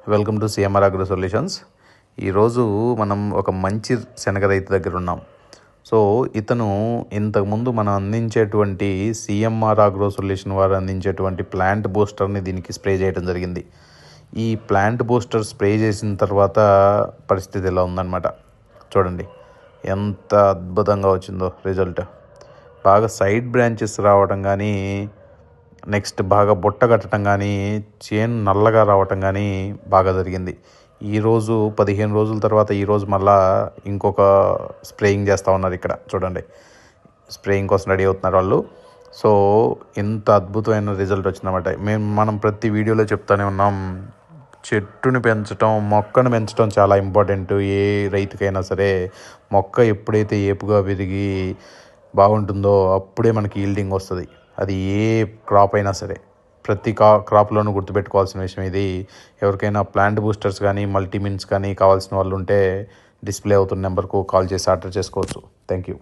Welcome to CMR agro solutions. ఈరోజు మనం ఒక మంచి శనగ రైతు దగ్గర ఉన్నాం. సో ఇతను ఇంతకుముందు మనం అందించేటువంటి సిఎంఆర్ అగ్రో సొల్యూషన్ వారు అందించేటువంటి ప్లాంట్ బూస్టర్ని దీనికి స్ప్రే చేయడం జరిగింది. ఈ ప్లాంట్ బూస్టర్ స్ప్రే చేసిన తర్వాత పరిస్థితి ఎలా ఉందన్నమాట. చూడండి ఎంత అద్భుతంగా వచ్చిందో రిజల్ట్. బాగా సైడ్ బ్రాంచెస్ రావడం కానీ, నెక్స్ట్ బాగా బుట్ట కట్టడం కానీ, చేను నల్లగా రావటం కానీ బాగా జరిగింది. ఈరోజు 15 రోజుల తర్వాత ఈరోజు మళ్ళా ఇంకొక స్ప్రేయింగ్ చేస్తూ ఉన్నారు. ఇక్కడ చూడండి, స్ప్రేయింగ్ కోసం రెడీ అవుతున్నారు వాళ్ళు. సో ఇంత అద్భుతమైన రిజల్ట్ వచ్చిందన్నమాట. మనం ప్రతి వీడియోలో చెప్తానే ఉన్నాం, చెట్టుని పెంచడం, మొక్కను పెంచడం చాలా ఇంపార్టెంట్. ఏ రైతుకైనా సరే మొక్క ఎప్పుడైతే ఏపుగా పెరిగి బాగుంటుందో అప్పుడే మనకి ఈల్డింగ్ వస్తుంది. అది ఏ క్రాప్ అయినా సరే, ప్రతి క్రాప్లోనూ గుర్తుపెట్టుకోవాల్సిన విషయం ఇది. ఎవరికైనా ప్లాంట్ బూస్టర్స్ కానీ మల్టీమిన్స్ కానీ కావాల్సిన వాళ్ళు ఉంటే డిస్ప్లే అవుతున్న నెంబర్కు కాల్ చేసి ఆర్డర్ చేసుకోవచ్చు. Thank you.